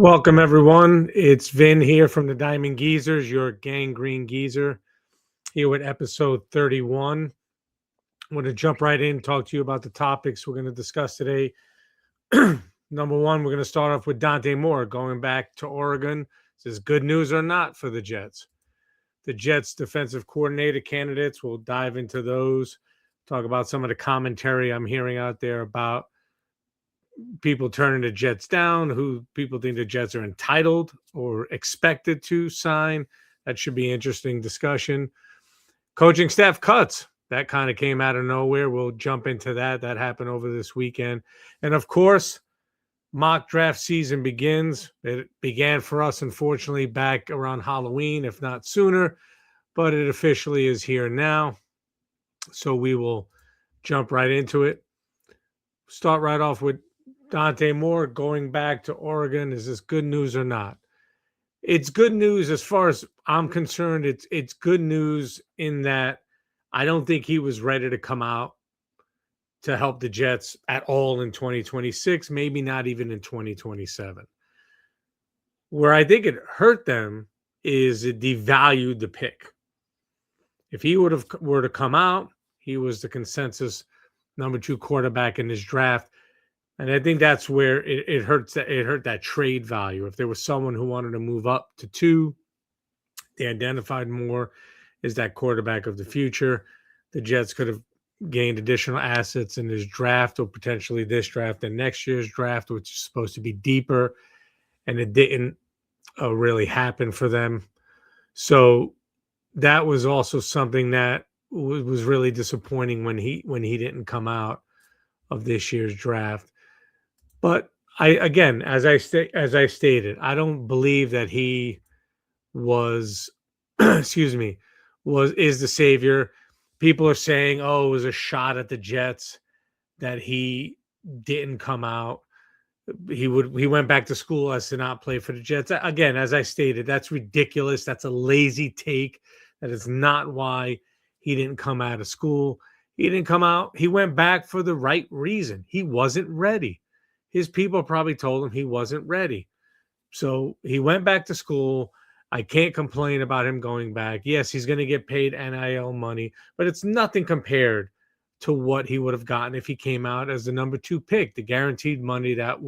Welcome, everyone. It's Vin here from the Diamond Geezers, your gangrene geezer, here with episode 31. I'm going to jump right in and talk to you about the topics we're going to discuss today. Number one, we're going to start off with Dante Moore going back to Oregon. Is this good news or not for the Jets? The Jets defensive coordinator candidates, we'll dive into those, talk about some of the commentary I'm hearing out there about people turning the Jets down, who people think the Jets are entitled or expected to sign. That should be interesting discussion. Coaching staff cuts. That kind of came out of nowhere. We'll jump into that. That happened over this weekend. And of course, mock draft season begins. It began for us, unfortunately, back around Halloween, if not sooner, but it officially is here now. So we will jump right into it. Start right off with Dante Moore going back to Oregon. Is this good news or not? It's good news as far as I'm concerned. It's good news in that I don't think he was ready to come out to help the Jets at all in 2026, maybe not even in 2027. Where I think it hurt them is it devalued the pick. If he were to come out, he was the consensus number 2 quarterback in this draft. And I think that's where it hurts. It hurt that trade value. If there was someone who wanted to move up to 2, they identified Moore as that quarterback of the future. The Jets could have gained additional assets in this draft or potentially this draft and next year's draft, which is supposed to be deeper. And it didn't really happen for them. So that was also something that was really disappointing when he didn't come out of this year's draft. But as I stated, I don't believe that he was, is the savior. People are saying, oh, it was a shot at the Jets that he didn't come out. He went back to school as to not play for the Jets. Again, as I stated, that's ridiculous. That's a lazy take. That is not why he didn't come out of school. He didn't come out. He went back for the right reason. He wasn't ready. His people probably told him he wasn't ready. So he went back to school. I can't complain about him going back. Yes, he's going to get paid NIL money, but it's nothing compared to what he would have gotten if he came out as the number 2 pick. The guaranteed money that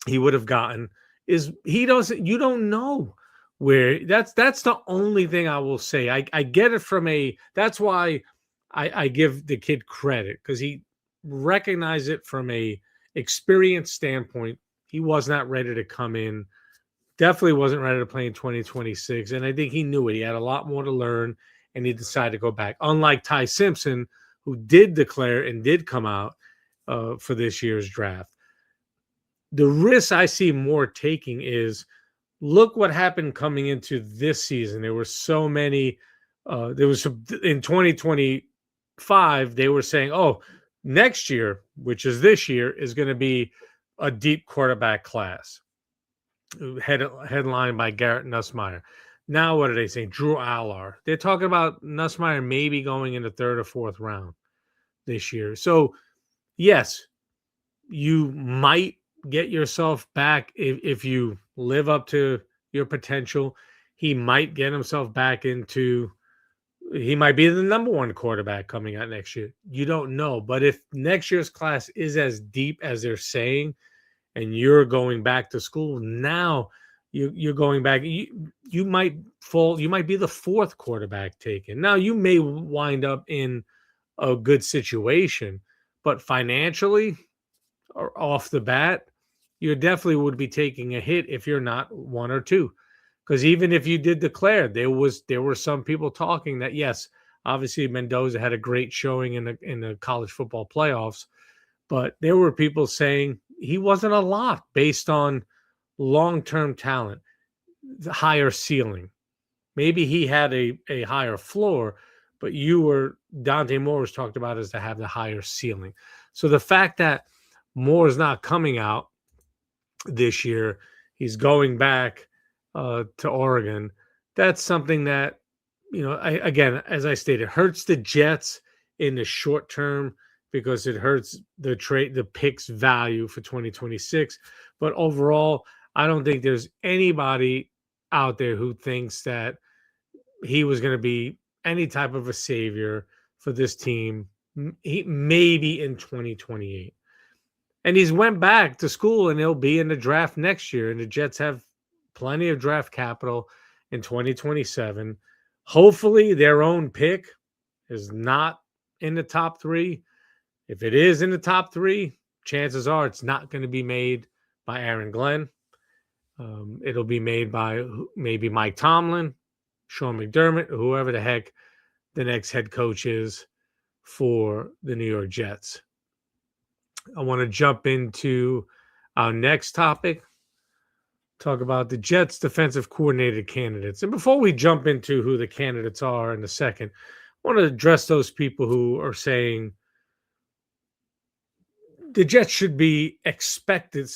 he would have gotten is you don't know where that's the only thing I will say. I get it from that's why I give the kid credit, because he recognized it from a experience standpoint. He was not ready to come in. Definitely wasn't ready to play in 2026. And I think he knew it. He had a lot more to learn, and he decided to go back. Unlike Ty Simpson, who did declare and did come out for this year's draft. The risk I see Moore taking is, look what happened coming into this season. There were so many. In 2025, they were saying, oh, next year, which is this year, is going to be a deep quarterback class, headlined by Garrett Nussmeier. Now, what are they saying? Drew Aller. They're talking about Nussmeier maybe going in the 3rd or 4th round this year. So, yes, you might get yourself back if you live up to your potential. He might get himself back into. He might be the number 1 quarterback coming out next year. You don't know. But if next year's class is as deep as they're saying, and you're going back to school, now you're going back. You might fall. You might be the 4th quarterback taken. Now, you may wind up in a good situation, but financially or off the bat, you definitely would be taking a hit if you're not 1 or 2. Because even if you did declare, there were some people talking that, yes, obviously Mendoza had a great showing in the college football playoffs, but there were people saying he wasn't a lock based on long-term talent, the higher ceiling. Maybe he had a higher floor, but Dante Moore was talked about as to have the higher ceiling. So the fact that Moore is not coming out this year, he's going back to Oregon. That's something that, again, as I stated, hurts the Jets in the short term because it hurts the picks value for 2026. But overall, I don't think there's anybody out there who thinks that he was going to be any type of a savior for this team. Maybe in 2028. And he's went back to school and he'll be in the draft next year. And the Jets have plenty of draft capital in 2027. Hopefully, their own pick is not in the top 3. If it is in the top 3, chances are it's not going to be made by Aaron Glenn. It'll be made by maybe Mike Tomlin, Sean McDermott, or whoever the heck the next head coach is for the New York Jets. I want to jump into our next topic, talk about the Jets defensive coordinator candidates. And before we jump into who the candidates are in a second, I want to address those people who are saying the Jets should be expected,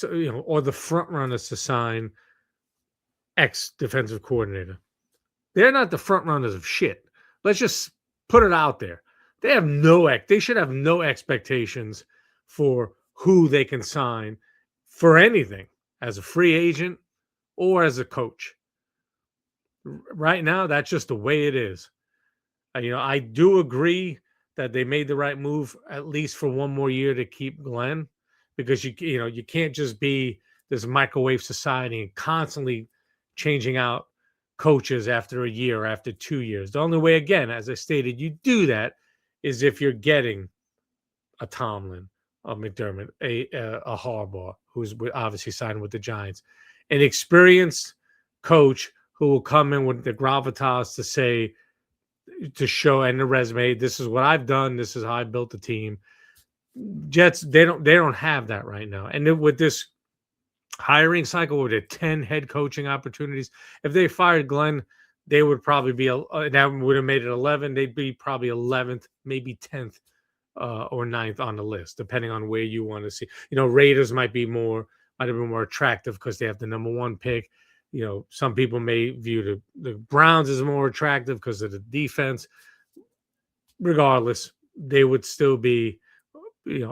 or the front runners to sign X defensive coordinator. They're not the front runners of shit. Let's just put it out there. They should have no expectations for who they can sign for anything as a free agent or as a coach. Right now, that's just the way it is. I do agree that they made the right move, at least for one more year, to keep Glenn, because you can't just be this microwave society and constantly changing out coaches after a year, after 2 years. The only way, again, as I stated, you do that is if you're getting a Tomlin, a McDermott, a Harbaugh, who's obviously signed with the Giants, an experienced coach who will come in with the gravitas to show and the resume. This is what I've done. This is how I built the team. Jets, they don't have that right now. And then with this hiring cycle with the 10 head coaching opportunities, if they fired Glenn, they would probably be that would have made it 11. They'd be probably 11th, maybe 10th or 9th on the list, depending on where you want to see. Raiders might have been more attractive because they have the number 1 pick. Some people may view the Browns as more attractive because of the defense. Regardless, they would still be,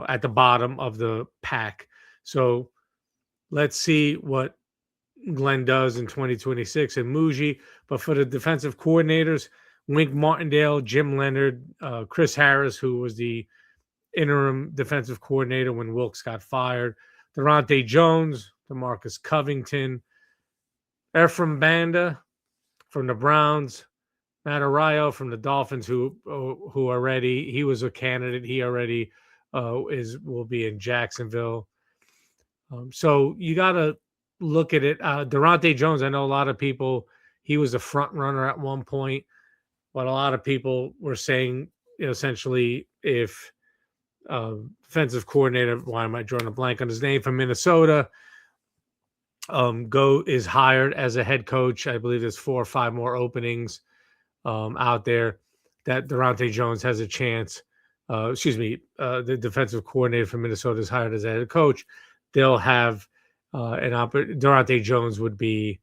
at the bottom of the pack. So let's see what Glenn does in 2026 and Muji. But for the defensive coordinators, Wink Martindale, Jim Leonard, Chris Harris, who was the interim defensive coordinator when Wilkes got fired, Dante Jones, DeMarcus Covington, Ephraim Banda from the Browns, Matt Arroyo from the Dolphins, who already, he was a candidate. He already will be in Jacksonville. So you got to look at it. Dante Jones, I know a lot of people, he was a front runner at one point, but a lot of people were saying, essentially, if defensive coordinator, why am I drawing a blank on his name, from Minnesota, is hired as a head coach. I believe there's 4 or 5 more openings out there, that Dante Jones has a chance. The defensive coordinator from Minnesota is hired as a head coach. They'll have Dante Jones would be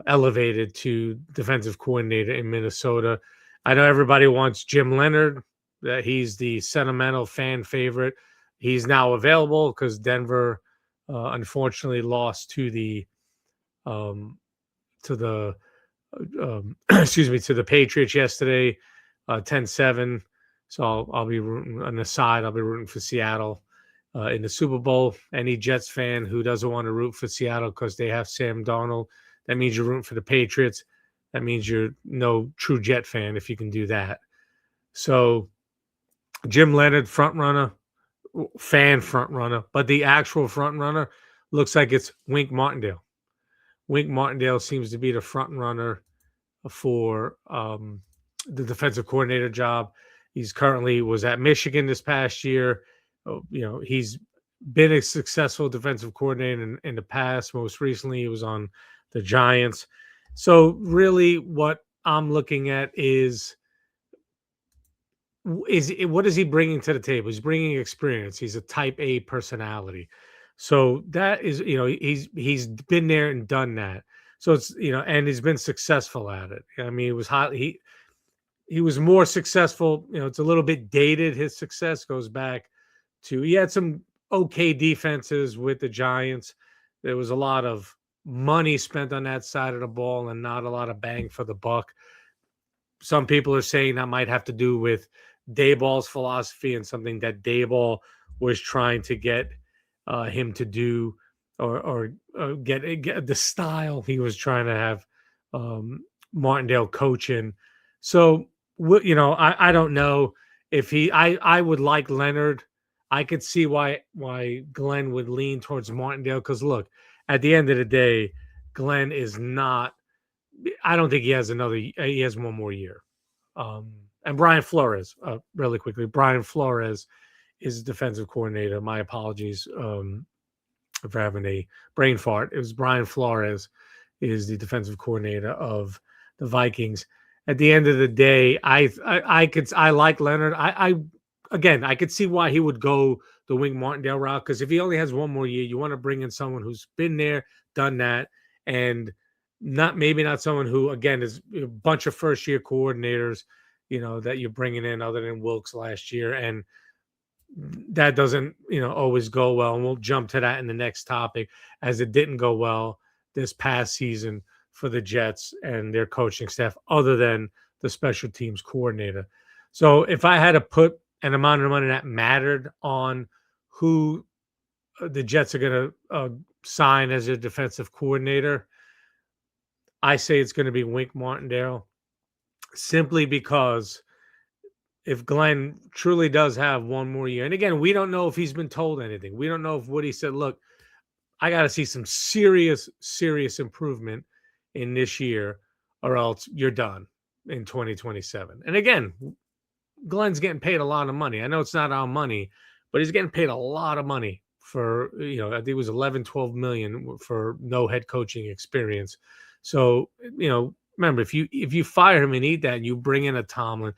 elevated to defensive coordinator in Minnesota. I know everybody wants Jim Leonard, that he's the sentimental fan favorite. He's now available because Denver unfortunately lost to the Patriots yesterday, 10-7. So I'll be rooting on the side. I'll be rooting for Seattle in the Super Bowl. Any Jets fan who doesn't want to root for Seattle because they have Sam Darnold, that means you're rooting for the Patriots. That means you're no true Jet fan if you can do that. So Jim Leonard, front runner, but the actual front runner looks like it's Wink Martindale. Wink Martindale seems to be the front runner for the defensive coordinator job. He's currently was at Michigan this past year. He's been a successful defensive coordinator in the past. Most recently, he was on the Giants. So really what I'm looking at is what is he bringing to the table? He's bringing experience. He's a type A personality. So that is, he's been there and done that. So it's, and he's been successful at it. I mean, he was more successful. It's a little bit dated. His success goes back He had some okay defenses with the Giants. There was a lot of money spent on that side of the ball and not a lot of bang for the buck. Some people are saying that might have to do with Dayball's philosophy and something that Dayball was trying to get him to do, or get the style he was trying to have Martindale coach in. So, I don't know if I would like Leonard. I could see why Glenn would lean towards Martindale, because look, at the end of the day, Glenn is not. I don't think he has another. He has one more year. And Brian Flores, really quickly. Brian Flores is defensive coordinator. My apologies for having a brain fart. It was Brian Flores is the defensive coordinator of the Vikings. At the end of the day, I like Leonard. I could see why he would go the Wink Martindale route, because if he only has one more year, you want to bring in someone who's been there, done that, and not someone who, again, is a bunch of first year coordinators, that you're bringing in other than Wilkes last year, and that doesn't always go well. And we'll jump to that in the next topic, as it didn't go well this past season for the Jets and their coaching staff, other than the special teams coordinator. So if I had to put an amount of money that mattered on who the Jets are going to sign as a defensive coordinator, I say it's going to be Wink Martindale, simply because if Glenn truly does have one more year, and again, we don't know if he's been told anything. We don't know if Woody said, look, I got to see some serious improvement in this year, or else you're done in 2027. And again, Glenn's getting paid a lot of money. I know it's not our money, but he's getting paid a lot of money for, I think it was 11, 12 million for no head coaching experience. So, remember, if you fire him and eat that and you bring in a Tomlin,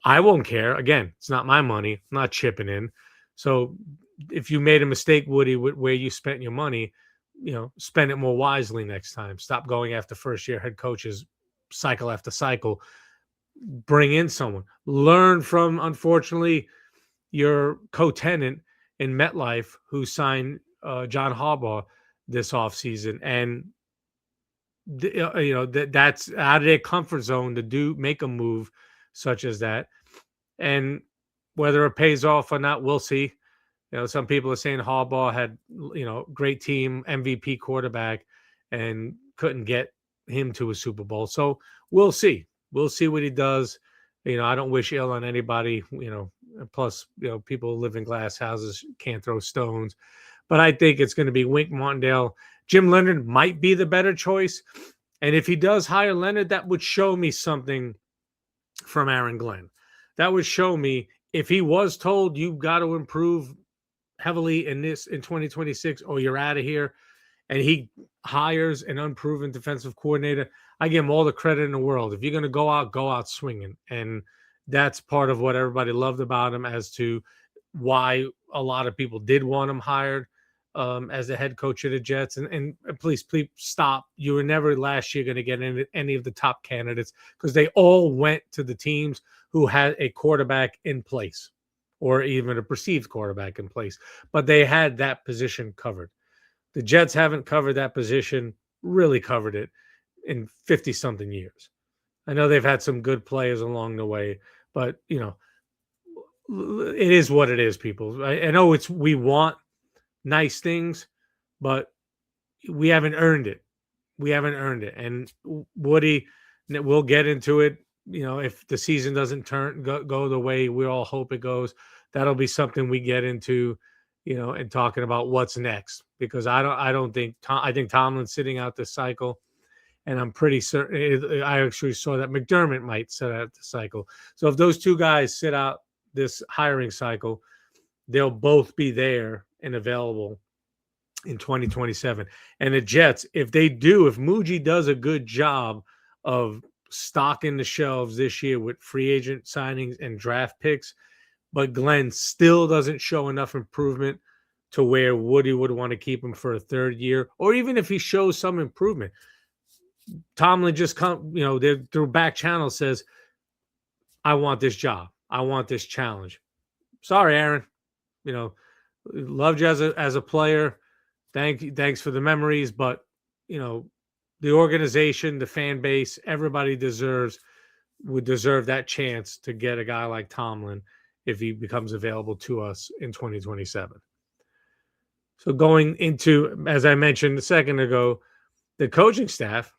I won't care. Again, it's not my money. I'm not chipping in. So if you made a mistake, Woody, where you spent your money, spend it more wisely next time. Stop going after first year head coaches cycle after cycle. Bring in someone. Learn from, unfortunately, your co-tenant in MetLife who signed John Harbaugh this offseason. And that's out of their comfort zone to make a move such as that. And whether it pays off or not, we'll see. Some people are saying Harbaugh had, great team, MVP quarterback, and couldn't get him to a Super Bowl. So we'll see. We'll see what he does. I don't wish ill on anybody, plus, people who live in glass houses can't throw stones. But I think it's going to be Wink Martindale. Jim Leonard might be the better choice. And if he does hire Leonard, that would show me something from Aaron Glenn. That would show me, if he was told you've got to improve heavily in 2026 or you're out of here, and he hires an unproven defensive coordinator, I give him all the credit in the world. If you're going to go out swinging. And that's part of what everybody loved about him, as to why a lot of people did want him hired as the head coach of the Jets. And please stop. You were never last year going to get any of the top candidates, because they all went to the teams who had a quarterback in place, or even a perceived quarterback in place. But they had that position covered. The Jets haven't covered that position, really covered it, in 50-something years. I know they've had some good players along the way, but, it is what it is, people. I know we want nice things, but we haven't earned it. And Woody, we'll get into it. If the season doesn't go the way we all hope it goes, that'll be something we get into, and talking about what's next, because I think Tomlin's sitting out this cycle, and I'm pretty certain. I actually saw that McDermott might sit out the cycle. So if those two guys sit out this hiring cycle, they'll both be there and available in 2027. And the Jets, if Muji does a good job of stocking the shelves this year with free agent signings and draft picks, but Glenn still doesn't show enough improvement to where Woody would want to keep him for a third year, or even if he shows some improvement, Tomlin just through back channel says, I want this job. I want this challenge. Sorry, Aaron. Loved you as a player. Thanks for the memories, but you know, the organization, the fan base, everybody would deserve that chance to get a guy like Tomlin if he becomes available to us in 2027. So going into, as I mentioned a second ago, the coaching staff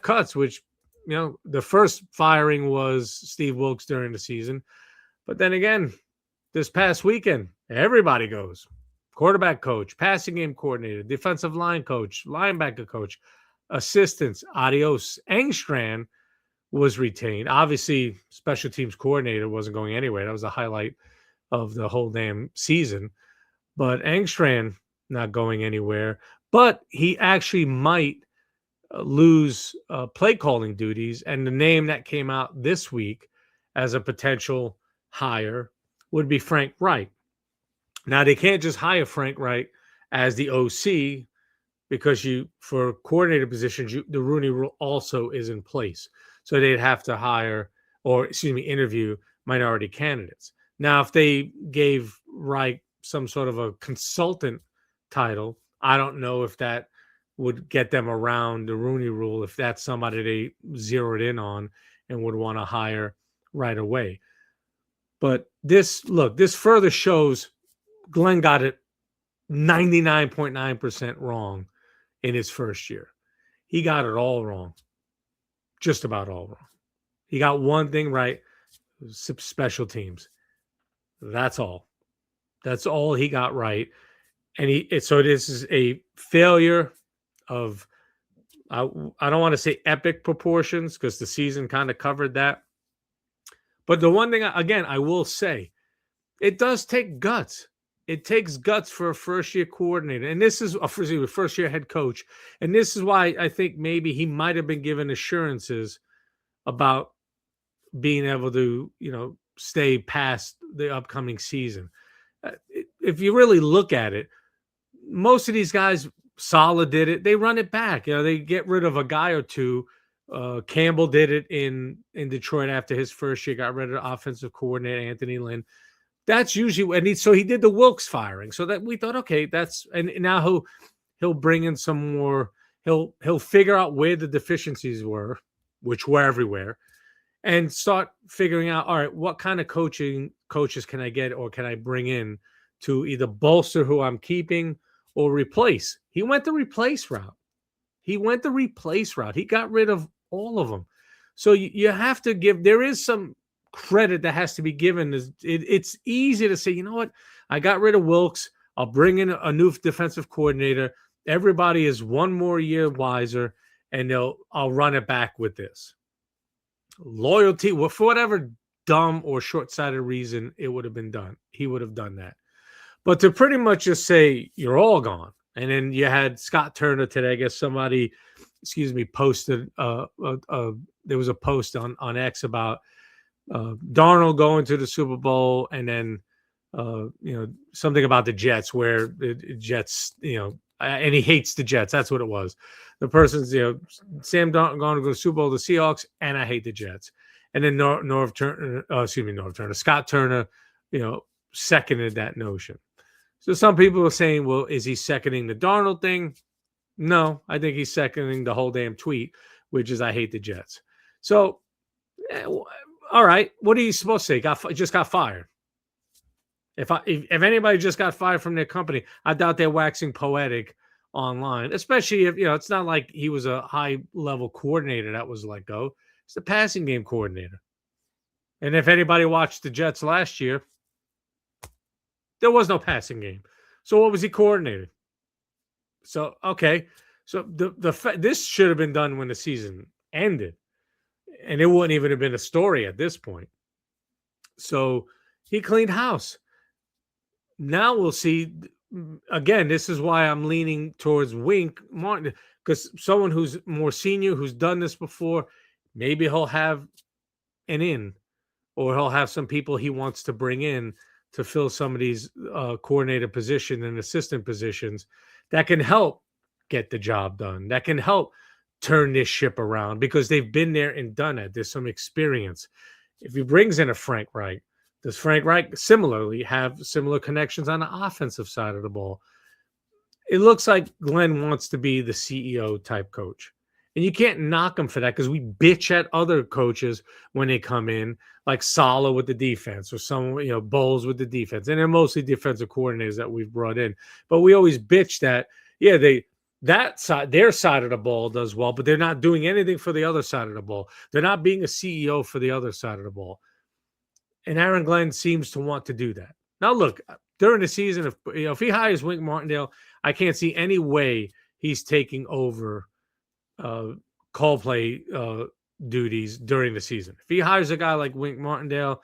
cuts, which, the first firing was Steve Wilkes during the season. But then again, this past weekend, everybody goes. Quarterback coach, passing game coordinator, defensive line coach, linebacker coach, assistants, adios. Engstrand was retained. Obviously, special teams coordinator wasn't going anywhere. That was the highlight of the whole damn season. But Engstrand not going anywhere. But he actually might lose play calling duties. And the name that came out this week as a potential hire would be Frank Reich. Now, they can't just hire Frank Reich as the OC because for coordinator positions, the Rooney Rule also is in place. So they'd have to interview minority candidates. Now, if they gave Reich some sort of a consultant title, I don't know if that would get them around the Rooney Rule, if that's somebody they zeroed in on and would want to hire right away. But this further shows Glenn got it 99.9% wrong in his first year. He got it all wrong. Just about all wrong. He got one thing right, special teams. That's all. That's all he got right. And so this is a failure of, I don't want to say epic proportions because the season kind of covered that. But the one thing, again, I will say, it does take guts. It takes guts for a first-year coordinator. And this is a first-year head coach. And this is why I think maybe he might have been given assurances about being able to, stay past the upcoming season. If you really look at it, most of these guys, Saleh did it. They run it back. They get rid of a guy or two. Campbell did it in Detroit after his first year, got rid of the offensive coordinator, Anthony Lynn. That's usually, so he did the Wilkes firing. So that we thought, okay, and now he'll bring in some more, he'll figure out where the deficiencies were, which were everywhere, and start figuring out, all right, what kind of coaches can I get or can I bring in to either bolster who I'm keeping or replace. He went the replace route. He got rid of all of them. So you have to there is some credit that has to be given. It's easy to say, you know what? I got rid of Wilkes. I'll bring in a new defensive coordinator. Everybody is one more year wiser, and I'll run it back with this. Loyalty, well, for whatever dumb or short-sighted reason it would have been done, he would have done that. But to pretty much just say you're all gone, and then you had Scott Turner today. I guess somebody, posted. There was a post on X about Darnold going to the Super Bowl, and then something about the Jets, where the Jets, and he hates the Jets. That's what it was. The person's, Sam Darnold going to go to the Super Bowl, the Seahawks, and I hate the Jets. And then Scott Turner, seconded that notion. So some people are saying, well, is he seconding the Darnold thing? No, I think he's seconding the whole damn tweet, which is I hate the Jets. So, all right, what are you supposed to say? Just got fired. If anybody just got fired from their company, I doubt they're waxing poetic online, especially if, it's not like he was a high-level coordinator that was let go. It's the passing game coordinator. And if anybody watched the Jets last year, there was no passing game. So what was he coordinating? So, okay. So this should have been done when the season ended. And it wouldn't even have been a story at this point. So he cleaned house. Now we'll see. Again, this is why I'm leaning towards Wink Martin, because someone who's more senior, who's done this before, maybe he'll have an in, or he'll have some people he wants to bring in to fill some of these coordinator position and assistant positions that can help get the job done, that can help turn this ship around, because they've been there and done it. There's some experience. If he brings in a Frank Reich, Does Frank Reich similarly have similar connections on the offensive side of the ball? It looks like Glenn wants to be the CEO type coach. And you can't knock him for that because we bitch at other coaches when they come in, like Sala with the defense or some, Bowles with the defense. And they're mostly defensive coordinators that we've brought in. But we always bitch that, that side, their side of the ball does well, but they're not doing anything for the other side of the ball. They're not being a CEO for the other side of the ball. And Aaron Glenn seems to want to do that. Now, look, during the season, if he hires Wink Martindale, I can't see any way he's taking over call play duties during the season. If he hires a guy like Wink Martindale,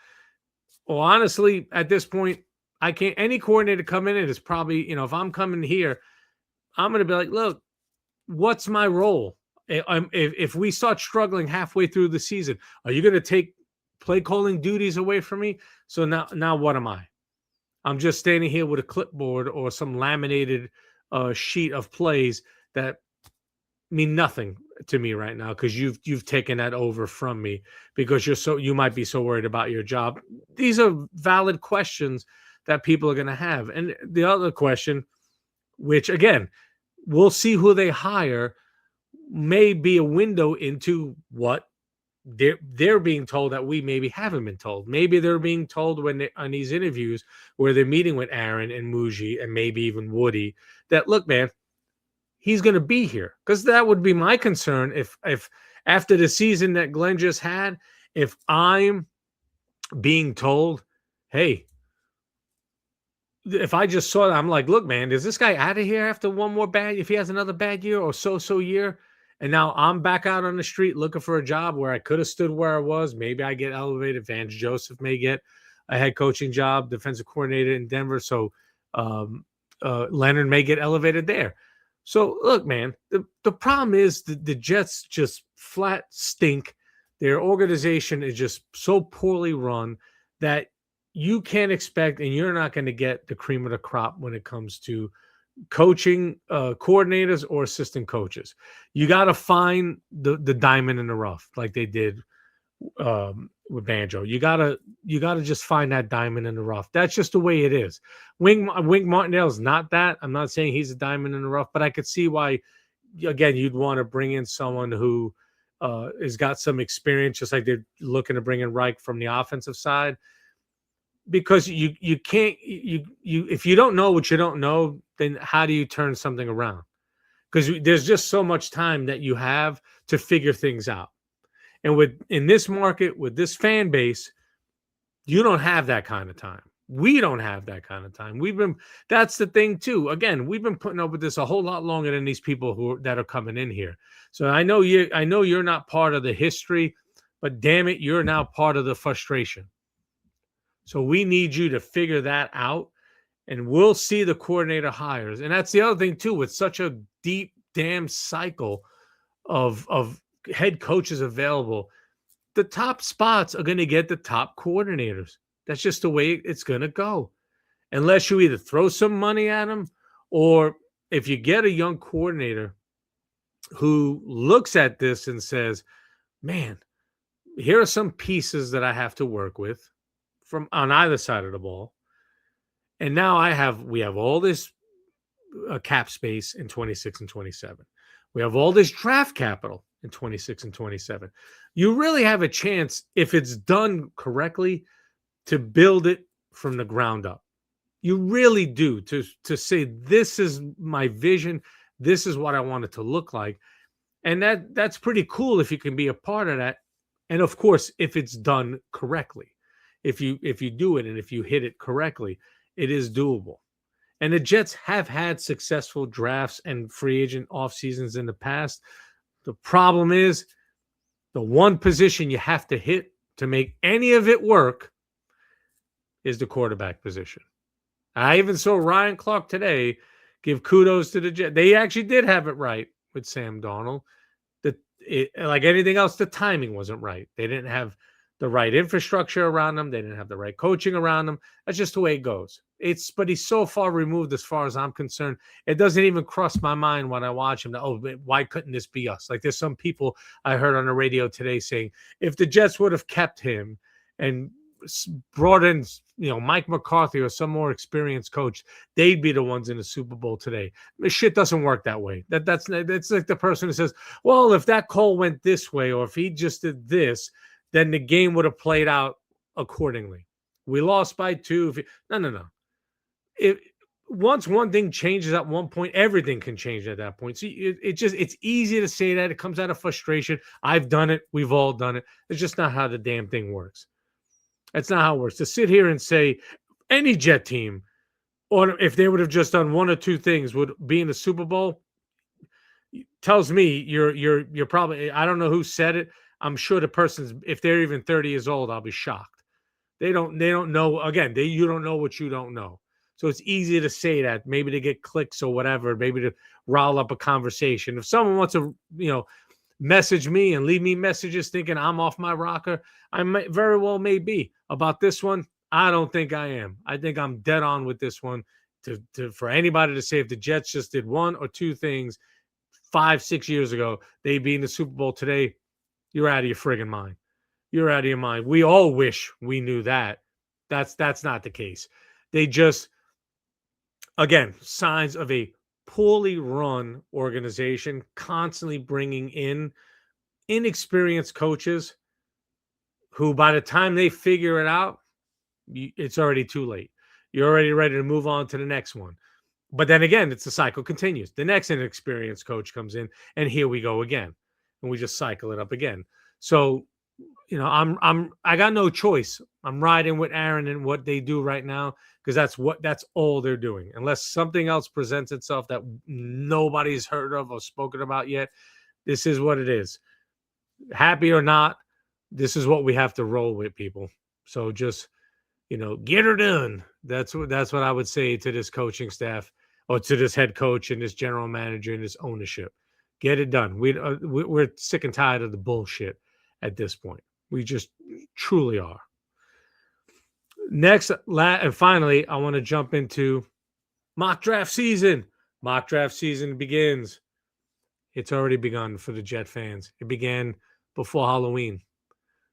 well, honestly, at this point, I can't. Any coordinator coming in is probably, if I'm coming here, I'm going to be like, look, what's my role? If we start struggling halfway through the season, are you going to take play calling duties away from me? So now what am I? I'm just standing here with a clipboard or some laminated sheet of plays that mean nothing to me right now because you've taken that over from me because you might be so worried about your job. These are valid questions that people are going to have. And the other question, which again, we'll see who they hire, may be a window into what they're being told that we maybe haven't been told. Maybe they're being told on these interviews where they're meeting with Aaron and Muji and maybe even Woody that, look, man, he's going to be here. Because that would be my concern if after the season that Glenn just had, if I'm being told, hey, if I just saw that, I'm like, look, man, is this guy out of here after one more if he has another bad year or so year? And now I'm back out on the street looking for a job where I could have stood where I was. Maybe I get elevated. Vance Joseph may get a head coaching job, defensive coordinator in Denver. So Leonard may get elevated there. So look, man, the problem is the Jets just flat stink. Their organization is just so poorly run that you can't expect, and you're not going to get the cream of the crop when it comes to coaching coordinators or assistant coaches. You got to find the diamond in the rough like they did with Banjo. You gotta just find that diamond in the rough. That's just the way it is. Wink Martindale is not that. I'm not saying he's a diamond in the rough, but I could see why, again, you'd want to bring in someone who has got some experience, just like they're looking to bring in Reich from the offensive side. Because you can't if you don't know what you don't know, then how do you turn something around? Because there's just so much time that you have to figure things out. And in this market, with this fan base, you don't have that kind of time. We don't have that kind of time. That's the thing too. Again, we've been putting up with this a whole lot longer than these people that are coming in here. So I know you're not part of the history, but damn it, you're now part of the frustration. So we need you to figure that out, and we'll see the coordinator hires. And that's the other thing too, with such a deep damn cycle of head coaches available, the top spots are going to get the top coordinators. That's just the way it's going to go. Unless you either throw some money at them, or if you get a young coordinator who looks at this and says, man, here are some pieces that I have to work with from on either side of the ball. And now we have all this cap space in 26 and 27. We have all this draft capital in 26 and 27. You really have a chance, if it's done correctly, to build it from the ground up. You really do, to say, this is my vision, this is what I want it to look like. And that's pretty cool if you can be a part of that. And of course, if it's done correctly. If you do it and if you hit it correctly, it is doable. And the Jets have had successful drafts and free agent off seasons in the past. The problem is the one position you have to hit to make any of it work is the quarterback position. I even saw Ryan Clark today give kudos to the Jets. They actually did have it right with Sam Darnold. Like anything else, the timing wasn't right. They didn't have the right infrastructure around them. They didn't have the right coaching around them. That's just the way it goes. But he's so far removed as far as I'm concerned. It doesn't even cross my mind when I watch him. Why couldn't this be us? Like, there's some people I heard on the radio today saying, if the Jets would have kept him and brought in, Mike McCarthy or some more experienced coach, they'd be the ones in the Super Bowl today. This shit doesn't work that way. That's like the person who says, well, if that call went this way or if he just did this, then the game would have played out accordingly. We lost by 2. No. If once one thing changes at one point, everything can change at that point. So it's easy to say that. It comes out of frustration. I've done it. We've all done it. It's just not how the damn thing works. That's not how it works. To sit here and say any Jet team, or if they would have just done one or two things, would be in the Super Bowl, tells me you're probably, I don't know who said it. I'm sure the person's, if they're even 30 years old, I'll be shocked. They don't know. Again, you don't know what you don't know. So it's easy to say that, maybe to get clicks or whatever, maybe to rile up a conversation. If someone wants to, message me and leave me messages thinking I'm off my rocker, I might very well may be. About this one, I don't think I am. I think I'm dead on with this one. For anybody to say if the Jets just did one or two things 5-6 years ago, they'd be in the Super Bowl today, you're out of your friggin' mind. You're out of your mind. We all wish we knew that. That's not the case. They just, again, signs of a poorly run organization, constantly bringing in inexperienced coaches who, by the time they figure it out, it's already too late. You're already ready to move on to the next one. But then again, the cycle continues. The next inexperienced coach comes in, and here we go again, and we just cycle it up again. So, I got no choice. I'm riding with Aaron and what they do right now, because that's all they're doing. Unless something else presents itself that nobody's heard of or spoken about yet, this is what it is. Happy or not, this is what we have to roll with, people. So just, get her done. That's what I would say to this coaching staff, or to this head coach and this general manager and this ownership. Get it done. We're sick and tired of the bullshit at this point. We just truly are. Next, and finally, I want to jump into mock draft season. Mock draft season begins. It's already begun for the Jet fans. It began before Halloween,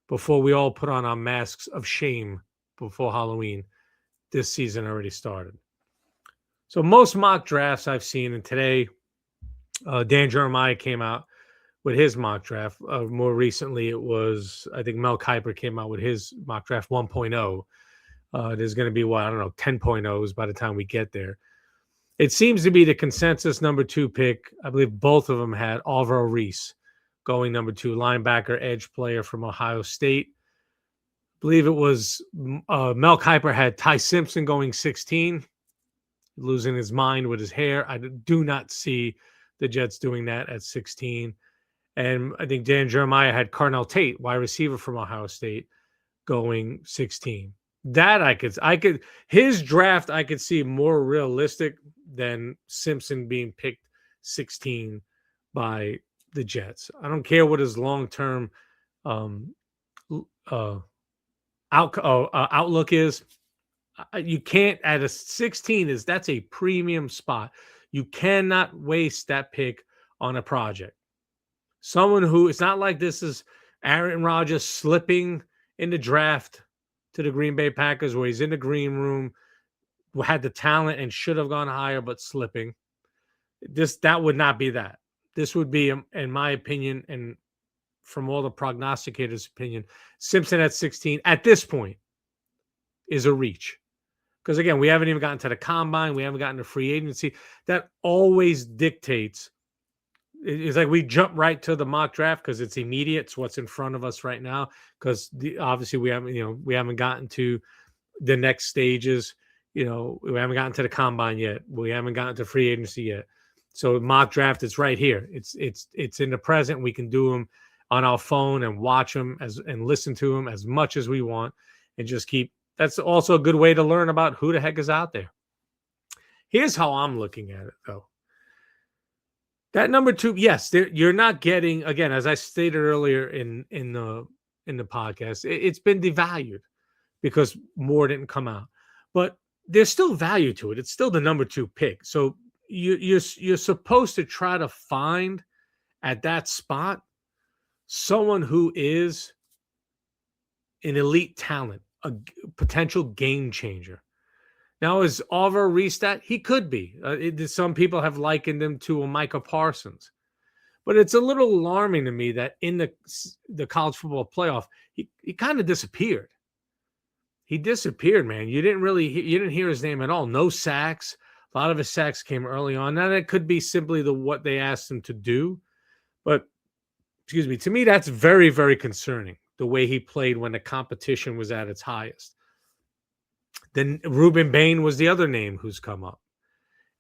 before we all put on our masks of shame before Halloween. This season already started. So most mock drafts I've seen, and today Dan Jeremiah came out with his mock draft. More recently, it was, I think Mel Kiper came out with his mock draft 1.0. There's going to be, 10.0s by the time we get there. It seems to be the consensus number 2 pick. I believe both of them had Alvaro Reese going number 2, linebacker, edge player from Ohio State. I believe it was Mel Kiper had Ty Simpson going 16, losing his mind with his hair. I do not see the Jets doing that at 16. And I think Dan Jeremiah had Carnell Tate, wide receiver from Ohio State, going 16. That I could his draft I could see more realistic than Simpson being picked 16 by the Jets. I don't care what his long-term outlook is. You can't, at a 16, that's a premium spot. You cannot waste that pick on a project. Someone who, it's not like this is Aaron Rodgers slipping in the draft to the Green Bay Packers, where he's in the green room, who had the talent and should have gone higher, but slipping. That would not be that. This would be, in my opinion, and from all the prognosticators' opinion, Simpson at 16 at this point is a reach. Because again, we haven't even gotten to the combine. We haven't gotten to free agency. That always dictates. It's like we jump right to the mock draft because it's immediate. It's what's in front of us right now. Because obviously we haven't gotten to the next stages. We haven't gotten to the combine yet. We haven't gotten to free agency yet. So mock draft, it's right here. It's in the present. We can do them on our phone and watch them and listen to them as much as we want, and just keep. That's also a good way to learn about who the heck is out there. Here's how I'm looking at it, though. That number 2, yes, you're not getting, again, as I stated earlier in the podcast, it's been devalued because Moore didn't come out, but there's still value to it. It's still the number 2 pick. So you're supposed to try to find at that spot someone who is an elite talent potential game changer. Now, is Oliver Reese that? He could be. Some people have likened him to a Micah Parsons. But it's a little alarming to me that in the college football playoff, he kind of disappeared. He disappeared, man. You didn't hear his name at all. No sacks. A lot of his sacks came early on. Now, that could be simply what they asked him to do. But, excuse me, to me, that's very, very concerning, the way he played when the competition was at its highest. Then Ruben Bain was the other name who's come up.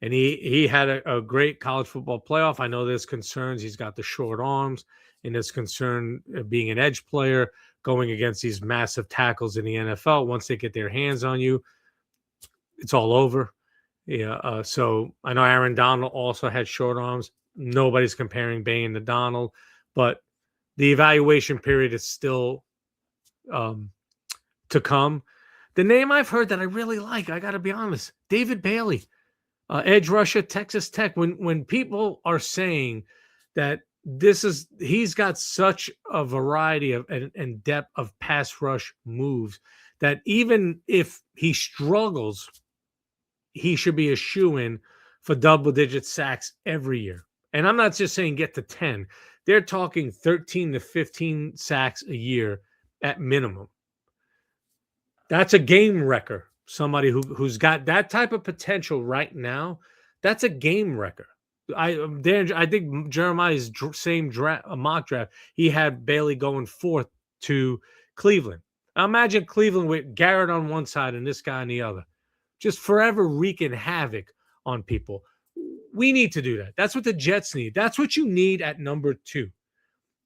And he had a great college football playoff. I know there's concerns. He's got the short arms, and there's concern being an edge player going against these massive tackles in the NFL. Once they get their hands on you, it's all over. Yeah. So I know Aaron Donald also had short arms. Nobody's comparing Bain to Donald, but the evaluation period is still to come. The name I've heard that I really like, I got to be honest, David Bailey. Edge rusher, Texas Tech. When people are saying that he's got such a variety of and depth of pass rush moves that even if he struggles, he should be a shoo-in for double-digit sacks every year. And I'm not just saying get to 10. They're talking 13 to 15 sacks a year at minimum. That's a game wrecker. Somebody who's got that type of potential right now, that's a game wrecker. I think Jeremiah's same mock draft, he had Bailey going fourth to Cleveland. Now imagine Cleveland with Garrett on one side and this guy on the other, just forever wreaking havoc on people. We need to do that. That's what the Jets need. That's what you need at number 2.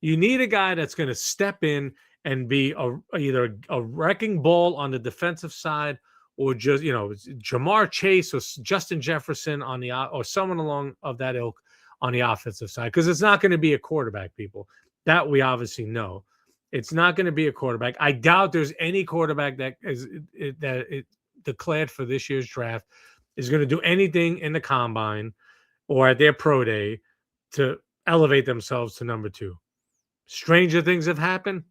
You need a guy that's going to step in and be either a wrecking ball on the defensive side, or just, Jamar Chase or Justin Jefferson or someone along of that ilk on the offensive side. Because it's not going to be a quarterback, people. That we obviously know. It's not going to be a quarterback. I doubt there's any quarterback that is declared for this year's draft is going to do anything in the combine or at their pro day to elevate themselves to number 2. Stranger things have happened.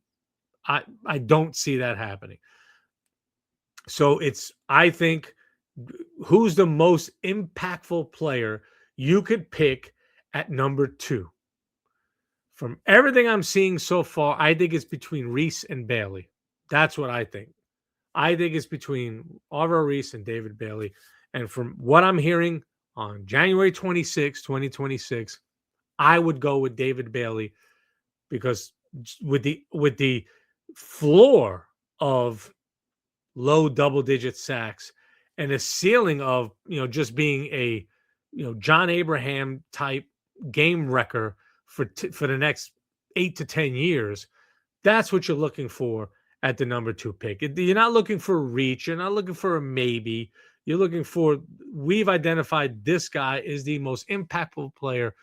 I don't see that happening. So I think, who's the most impactful player you could pick at number 2? From everything I'm seeing so far, I think it's between Reese and Bailey. That's what I think. I think it's between Oliver Reese and David Bailey. And from what I'm hearing on January 26, 2026, I would go with David Bailey, because with the floor of low double-digit sacks and a ceiling of, just being a, John Abraham type game wrecker for the next 8 to 10 years, that's what you're looking for at the number 2 pick. You're not looking for a reach. You're not looking for a maybe. You're looking for, we've identified this guy is the most impactful player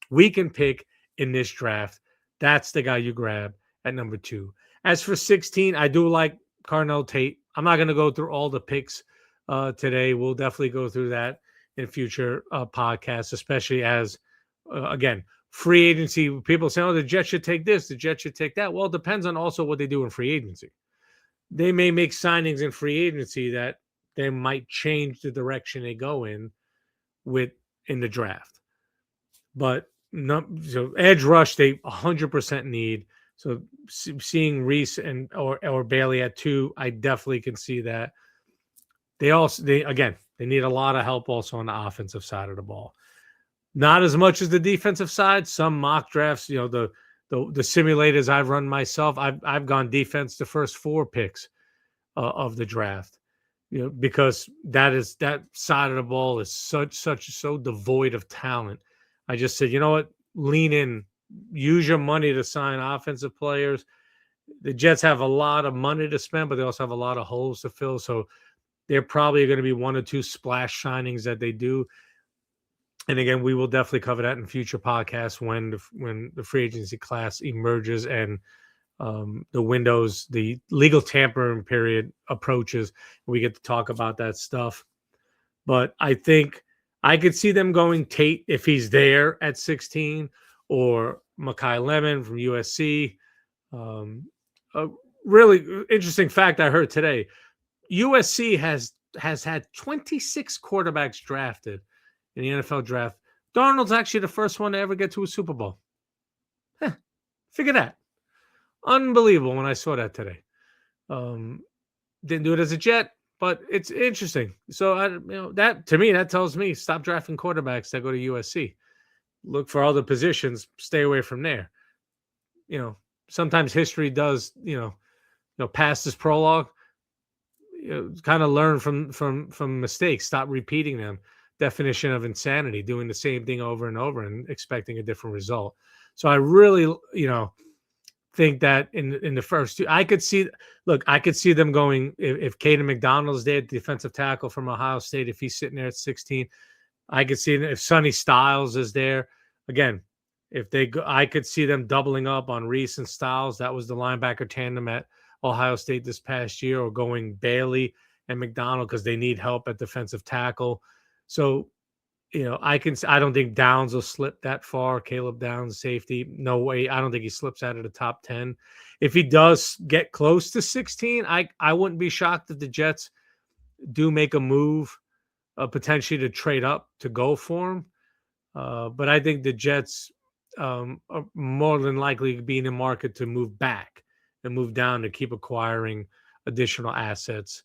we can pick in this draft. That's the guy you grab at number 2. As for 16, I do like Carnell Tate. I'm not going to go through all the picks today. We'll definitely go through that in future podcasts, especially as, again, free agency. People say, the Jets should take this, the Jets should take that. Well, it depends on also what they do in free agency. They may make signings in free agency that they might change the direction they go in the draft. But so edge rush, they 100% need. So seeing Reese or Bailey at 2, I definitely can see that. They need a lot of help also on the offensive side of the ball. Not as much as the defensive side. Some mock drafts, the simulators I've run myself, I've gone defense the first 4 picks of the draft. Because that side of the ball is so devoid of talent. I just said, you know what? Lean in. Use your money to sign offensive players. The Jets have a lot of money to spend, but they also have a lot of holes to fill. So they're probably going to be 1 or 2 splash signings that they do. And again, we will definitely cover that in future podcasts when the free agency class emerges and the legal tampering period approaches. We get to talk about that stuff. But I think I could see them going Tate if he's there at 16, or Mekhi Lemon from USC. really interesting fact I heard today. USC has had 26 quarterbacks drafted in the NFL draft. Darnold's actually the first one to ever get to a Super Bowl. Heh, figure that. Unbelievable when I saw that today. Um, didn't do it as a Jet, but it's interesting. So that to me that tells me stop drafting quarterbacks that go to USC. Look for other positions. Stay away from there. Sometimes history does past this prologue. Kind of learn from mistakes. Stop repeating them. Definition of insanity: doing the same thing over and over and expecting a different result. So I really think that in the first two, I could see them going if Caden McDonald's there, defensive tackle from Ohio State, if he's sitting there at 16. I could see if Sonny Styles is there again. If they go, I could see them doubling up on Reese and Styles. That was the linebacker tandem at Ohio State this past year, or going Bailey and McDonald because they need help at defensive tackle. So, I don't think Downs will slip that far. Caleb Downs, safety, no way. I don't think he slips out of the top 10. If he does get close to 16, I wouldn't be shocked if the Jets do make a move, potentially to trade up to go for him. But I think the Jets are more than likely be in the market to move back and move down to keep acquiring additional assets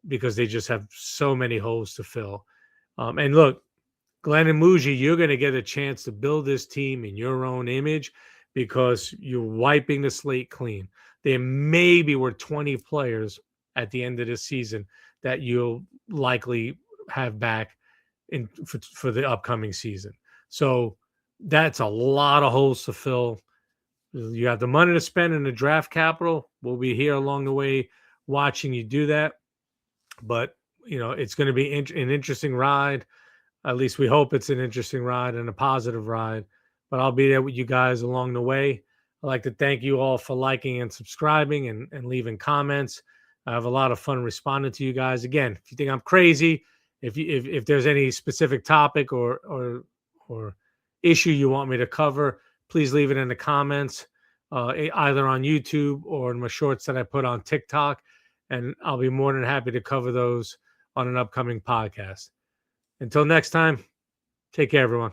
because they just have so many holes to fill. And look, Glenn and Muji, you're going to get a chance to build this team in your own image because you're wiping the slate clean. There maybe were 20 players at the end of this season that you'll likely have back for the upcoming season. So that's a lot of holes to fill. You have the money to spend in the draft capital. We'll be here along the way watching you do that. But, it's going to be an interesting ride. At least we hope it's an interesting ride and a positive ride. But I'll be there with you guys along the way. I'd like to thank you all for liking and subscribing and leaving comments. I have a lot of fun responding to you guys. Again, if you think I'm crazy, if there's any specific topic or issue you want me to cover, please leave it in the comments, either on YouTube or in my shorts that I put on TikTok, and I'll be more than happy to cover those on an upcoming podcast. Until next time, take care, everyone.